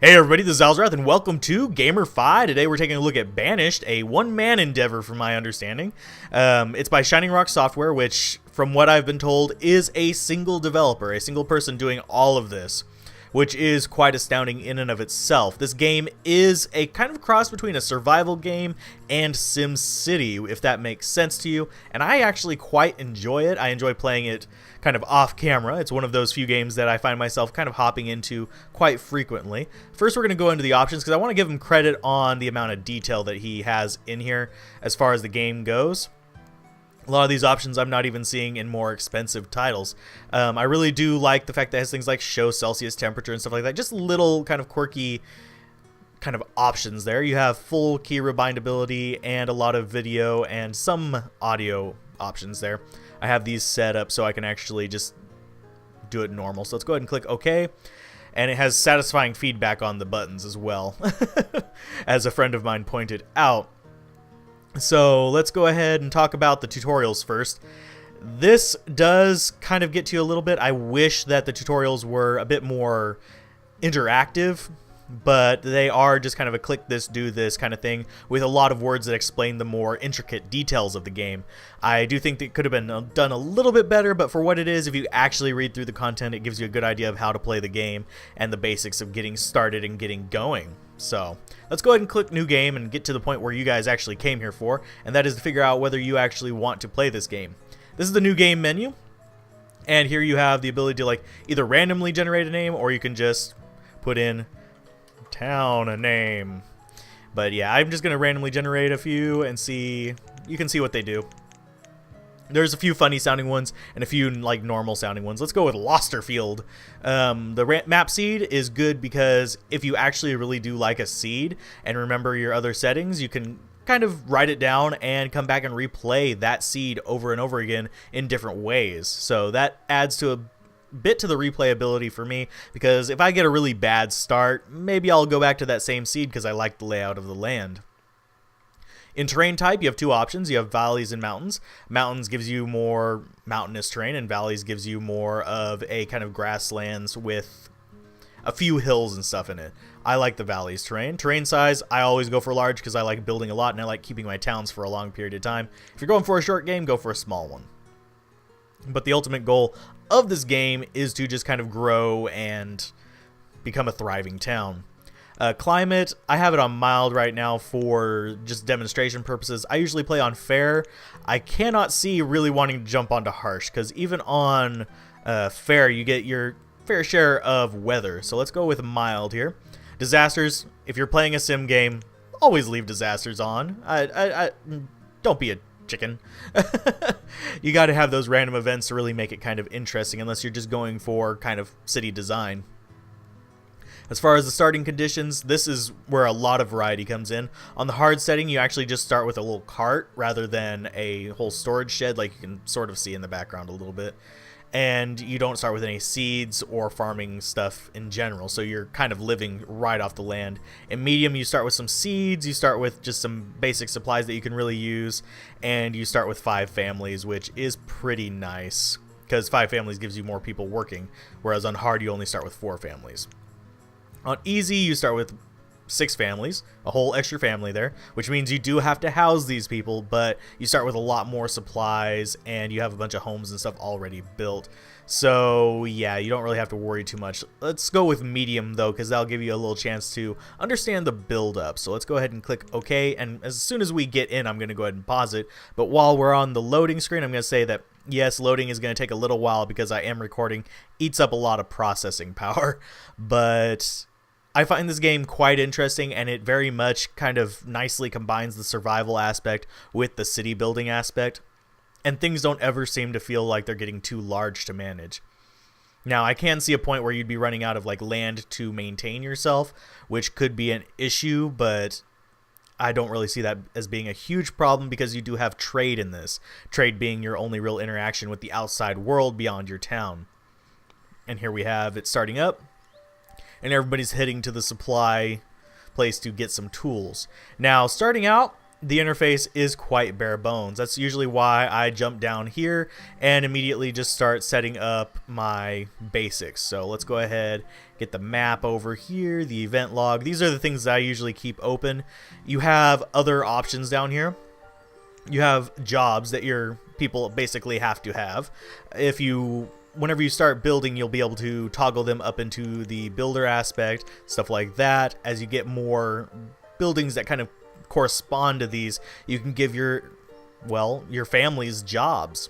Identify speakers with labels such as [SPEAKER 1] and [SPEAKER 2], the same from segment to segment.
[SPEAKER 1] Hey everybody, this is Alzorath and welcome to GamerFi. Today we're taking a look at Banished, a one-man endeavor from my understanding. It's by Shining Rock Software, which, from what I've been told, is a single developer, a single person doing all of this, which is quite astounding in and of itself. This game is a kind of cross between a survival game and Sim City, if that makes sense to you, and I actually quite enjoy it. I enjoy playing it kind of off camera. It's one of those few games that I find myself kind of hopping into quite frequently. First, we're going to go into the options because I want to give him credit on the amount of detail that he has in here as far as the game goes. A lot of these options I'm not even seeing in more expensive titles. I really do like the fact that it has things like show Celsius temperature and stuff like that. Just little kind of quirky kind of options there. You have full key rebindability and a lot of video and some audio options there. I have these set up so I can actually just do it normal. So let's go ahead and click OK. And it has satisfying feedback on the buttons as well, as a friend of mine pointed out. So let's go ahead and talk about the tutorials first. This does kind of get to you a little bit. I wish that the tutorials were a bit more interactive, but they are just kind of a click this, do this kind of thing with a lot of words that explain the more intricate details of the game. I do think that it could have been done a little bit better, but for what it is, if you actually read through the content, it gives you a good idea of how to play the game and the basics of getting started and getting going. So let's go ahead and click new game and get to the point where you guys actually came here for, and that is to figure out whether you actually want to play this game. This is the new game menu, and here you have the ability to like either randomly generate a name, or you can just put in town name. But yeah, I'm just gonna randomly generate a few and see. You can see what they do. There's a few funny sounding ones and a few like normal sounding ones. Let's go with Losterfield. The map seed is good because if you actually really do like a seed and remember your other settings, you can kind of write it down and come back and replay that seed over and over again in different ways. So that adds to a bit to the replayability for me, because if I get a really bad start, maybe I'll go back to that same seed because I like the layout of the land. In terrain type, you have two options. You have valleys and mountains. Mountains gives you more mountainous terrain, and valleys gives you more of a kind of grasslands with a few hills and stuff in it. I like the valleys terrain. Terrain size, I always go for large because I like building a lot and I like keeping my towns for a long period of time. If you're going for a short game, go for a small one. But the ultimate goal of this game is to just kind of grow and become a thriving town. Climate, I have it on mild right now for just demonstration purposes. I usually play on fair. I cannot see really wanting to jump onto harsh, because even on fair, you get your fair share of weather. So let's go with mild here. Disasters, if you're playing a sim game, always leave disasters on. Don't be a chicken. You got to have those random events to really make it kind of interesting, unless you're just going for kind of city design. As far as the starting conditions, this is where a lot of variety comes in. On the hard setting, you actually just start with a little cart rather than a whole storage shed, like you can sort of see in the background a little bit. And you don't start with any seeds or farming stuff in general, so you're kind of living right off the land. In medium, you start with some seeds, you start with just some basic supplies that you can really use, and you start with 5 families, which is pretty nice, because 5 families gives you more people working, whereas on hard, you only start with 4 families. On easy, you start with 6 families, a whole extra family there, which means you do have to house these people, but you start with a lot more supplies and you have a bunch of homes and stuff already built. So yeah, you don't really have to worry too much. Let's go with medium though, because that'll give you a little chance to understand the build up. So let's go ahead and click OK, and as soon as we get in, I'm going to go ahead and pause it. But while we're on the loading screen, I'm going to say that yes, loading is going to take a little while because I am recording. Eats up a lot of processing power, but I find this game quite interesting, and it very much kind of nicely combines the survival aspect with the city building aspect, and things don't ever seem to feel like they're getting too large to manage. Now, I can see a point where you'd be running out of like land to maintain yourself, which could be an issue, but I don't really see that as being a huge problem because you do have trade in this. Trade being your only real interaction with the outside world beyond your town. And here we have it starting up, and everybody's heading to the supply place to get some tools. Now, starting out, the interface is quite bare bones. That's usually why I jump down here and immediately just start setting up my basics. So let's go ahead, get the map over here, the event log. These are the things that I usually keep open. You have other options down here. You have jobs that your people basically have to have. Whenever you start building, you'll be able to toggle them up into the builder aspect, stuff like that. As you get more buildings that kind of correspond to these, you can give your family's jobs,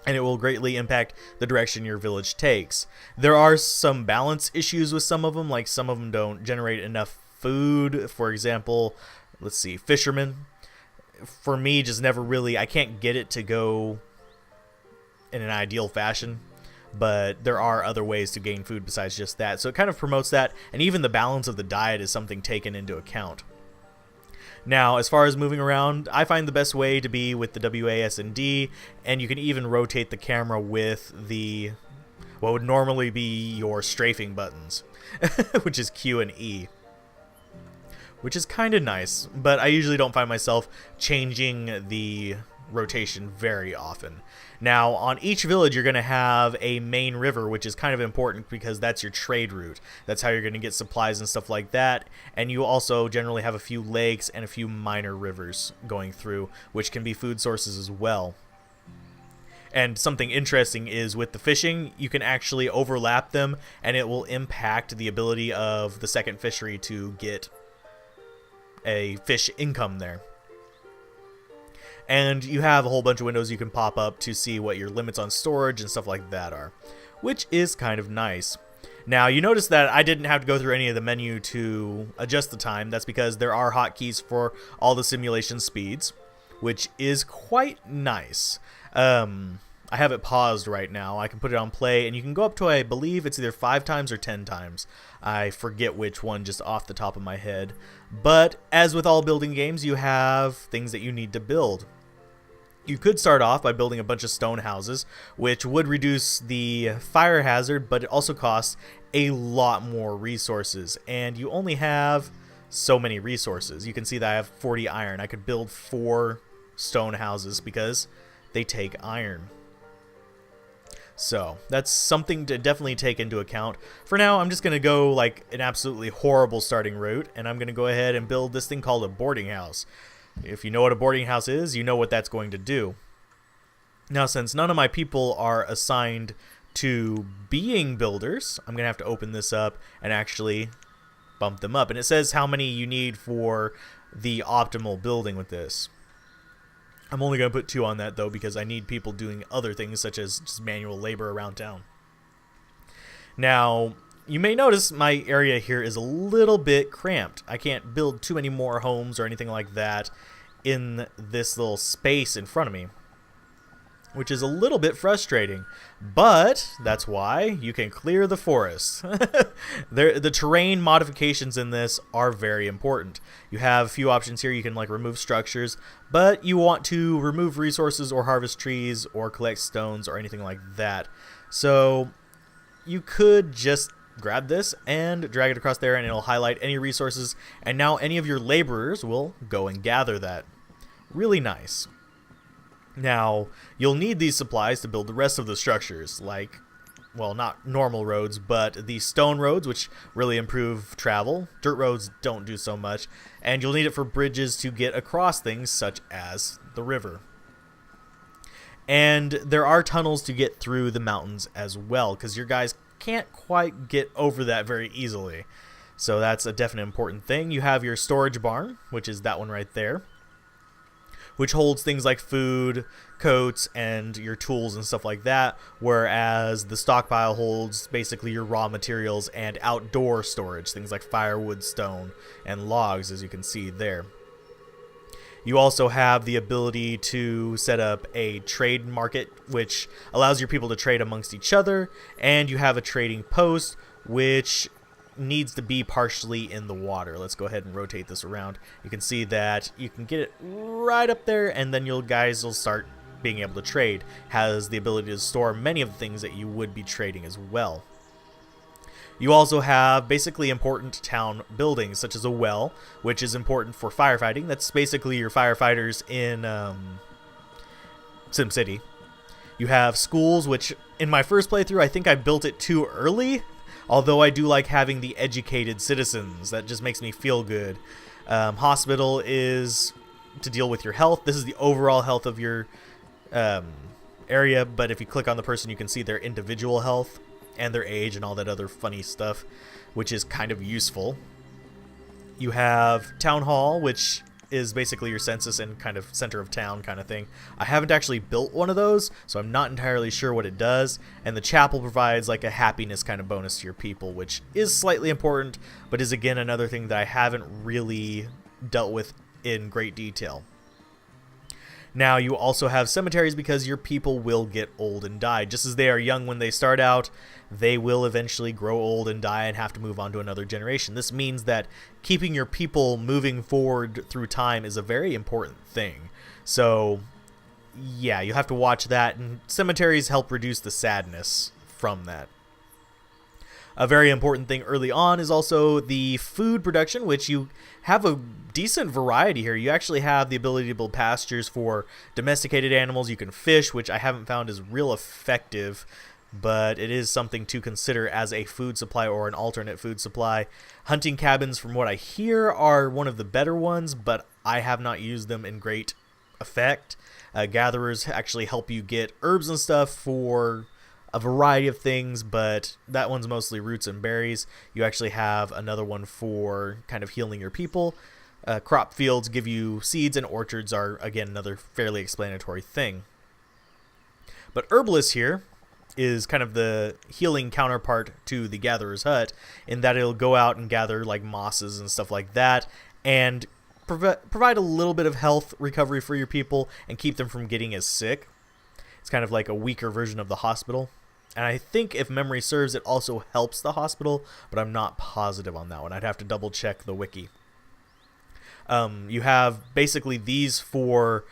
[SPEAKER 1] and it will greatly impact the direction your village takes. There are some balance issues with some of them, like some of them don't generate enough food. For example, let's see, fishermen, for me, just never really, I can't get it to go in an ideal fashion, but there are other ways to gain food besides just that. So it kind of promotes that, and even the balance of the diet is something taken into account. Now, as far as moving around, I find the best way to be with the WASD, and you can even rotate the camera with what would normally be your strafing buttons, which is Q and E, which is kind of nice, but I usually don't find myself changing the rotation very often. Now, on each village, you're going to have a main river, which is kind of important because that's your trade route. That's how you're going to get supplies and stuff like that. And you also generally have a few lakes and a few minor rivers going through, which can be food sources as well. And something interesting is with the fishing, you can actually overlap them, and it will impact the ability of the second fishery to get a fish income there. And you have a whole bunch of windows you can pop up to see what your limits on storage and stuff like that are, which is kind of nice. Now, you notice that I didn't have to go through any of the menu to adjust the time. That's because there are hotkeys for all the simulation speeds, which is quite nice. I have it paused right now. I can put it on play, and you can go up to, I believe it's either 5 times or 10 times. I forget which one just off the top of my head. But as with all building games, you have things that you need to build. You could start off by building a bunch of stone houses, which would reduce the fire hazard, but it also costs a lot more resources, and you only have so many resources. You can see that I have 40 iron. I could build 4 stone houses because they take iron. So that's something to definitely take into account. For now, I'm just going to go like an absolutely horrible starting route, and I'm going to go ahead and build this thing called a boarding house. If you know what a boarding house is, you know what that's going to do. Now, since none of my people are assigned to being builders, I'm going to have to open this up and actually bump them up. And it says how many you need for the optimal building with this. I'm only going to put 2 on that, though, because I need people doing other things, such as just manual labor around town. Now, you may notice my area here is a little bit cramped. I can't build too many more homes or anything like that in this little space in front of me, which is a little bit frustrating, but that's why you can clear the forest. The terrain modifications in this are very important. You have a few options here. You can like remove structures, but you want to remove resources or harvest trees or collect stones or anything like that. So you could just grab this and drag it across there, and it'll highlight any resources, and now any of your laborers will go and gather that. Really nice. Now, you'll need these supplies to build the rest of the structures, like, well, not normal roads, but the stone roads, which really improve travel. Dirt roads don't do so much, and you'll need it for bridges to get across things, such as the river. And there are tunnels to get through the mountains as well, because your guys can't quite get over that very easily. So that's a definite important thing. You have your storage barn, which is that one right there, which holds things like food, coats, and your tools and stuff like that, whereas the stockpile holds basically your raw materials and outdoor storage, things like firewood, stone, and logs, as you can see there. You also have the ability to set up a trade market, which allows your people to trade amongst each other, and you have a trading post, which needs to be partially in the water. Let's go ahead and rotate this around. You can see that you can get it right up there, and then your guys will start being able to trade. Has the ability to store many of the things that you would be trading as well. You also have basically important town buildings, such as a well, which is important for firefighting. That's basically your firefighters in SimCity. You have schools, which in my first playthrough, I think I built it too early, although I do like having the educated citizens. That just makes me feel good. Hospital is to deal with your health. This is the overall health of your area, but if you click on the person, you can see their individual health and their age and all that other funny stuff, which is kind of useful. You have Town Hall, which is basically your census and kind of center of town kind of thing. I haven't actually built one of those, so I'm not entirely sure what it does. And the chapel provides like a happiness kind of bonus to your people, which is slightly important, but is again another thing that I haven't really dealt with in great detail. Now, you also have cemeteries because your people will get old and die. Just as they are young when they start out, they will eventually grow old and die and have to move on to another generation. This means that keeping your people moving forward through time is a very important thing. So, yeah, you have to watch that, and cemeteries help reduce the sadness from that. A very important thing early on is also the food production, which you have a decent variety here. You actually have the ability to build pastures for domesticated animals. You can fish, which I haven't found is real effective, but it is something to consider as a food supply or an alternate food supply. Hunting cabins, from what I hear, are one of the better ones, but I have not used them in great effect. Gatherers actually help you get herbs and stuff for a variety of things, but that one's mostly roots and berries. You actually have another one for kind of healing your people. Crop fields give you seeds, and orchards are, again, another fairly explanatory thing. But Herbalist here is kind of the healing counterpart to the Gatherer's Hut, in that it'll go out and gather like mosses and stuff like that, and provide a little bit of health recovery for your people and keep them from getting as sick. It's kind of like a weaker version of the hospital. And I think, if memory serves, it also helps the hospital, but I'm not positive on that one. I'd have to double check the wiki. You have basically these for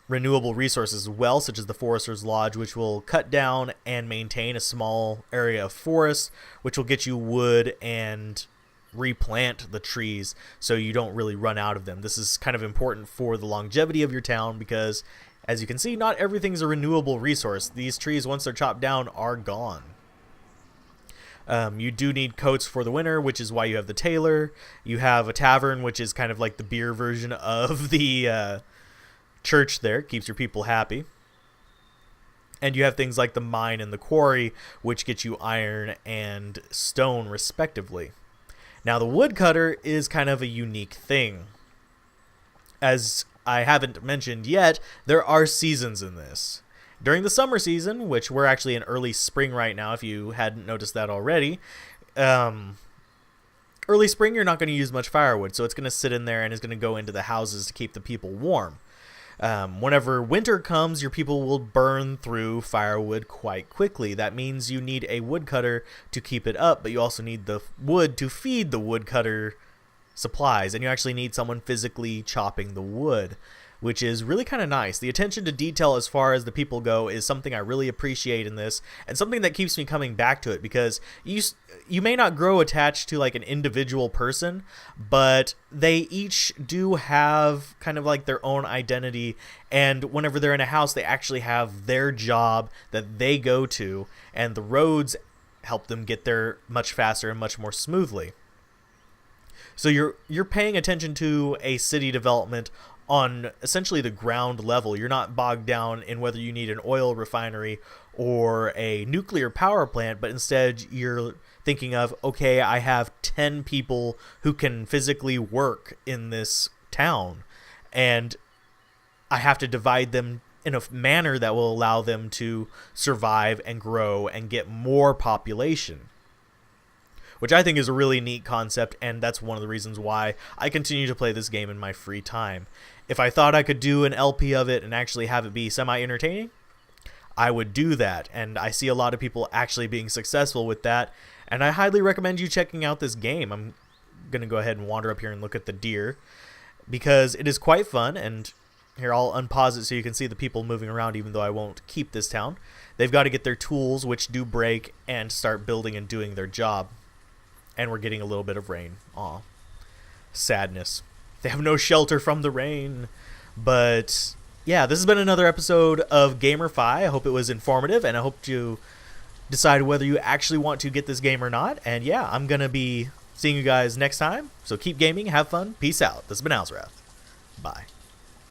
[SPEAKER 1] renewable resources as well, such as the Forester's Lodge, which will cut down and maintain a small area of forest, which will get you wood and replant the trees so you don't really run out of them. This is kind of important for the longevity of your town because, as you can see, not everything's a renewable resource. These trees, once they're chopped down, are gone. You do need coats for the winter, which is why you have the tailor. You have a tavern, which is kind of like the beer version of the church there. Keeps your people happy. And you have things like the mine and the quarry, which get you iron and stone, respectively. Now, the woodcutter is kind of a unique thing. As I haven't mentioned yet, there are seasons in this. During the summer season, which we're actually in early spring right now, if you hadn't noticed that already, early spring you're not going to use much firewood, so it's going to sit in there and is going to go into the houses to keep the people warm. Whenever winter comes, your people will burn through firewood quite quickly. That means you need a woodcutter to keep it up, but you also need the wood to feed the woodcutter supplies, and you actually need someone physically chopping the wood, which is really kind of nice. The attention to detail as far as the people go is something I really appreciate in this, and something that keeps me coming back to it, because you may not grow attached to like an individual person, but they each do have kind of like their own identity, and whenever they're in a house, they actually have their job that they go to, and the roads help them get there much faster and much more smoothly. So you're paying attention to a city development on essentially the ground level. You're not bogged down in whether you need an oil refinery or a nuclear power plant, but instead you're thinking of, okay, I have 10 people who can physically work in this town, and I have to divide them in a manner that will allow them to survive and grow and get more population, which I think is a really neat concept, and that's one of the reasons why I continue to play this game in my free time. If I thought I could do an LP of it and actually have it be semi-entertaining, I would do that, and I see a lot of people actually being successful with that, and I highly recommend you checking out this game. I'm going to go ahead and wander up here and look at the deer, because it is quite fun, and here, I'll unpause it so you can see the people moving around, even though I won't keep this town. They've got to get their tools, which do break, and start building and doing their job. and we're getting a little bit of rain. Aw, sadness. They have no shelter from the rain. But yeah, this has been another episode of GamerFi. I hope it was informative, and I hope you decide whether you actually want to get this game or not. And yeah, I'm going to be seeing you guys next time. So keep gaming, have fun, peace out. This has been Alzorath. Bye.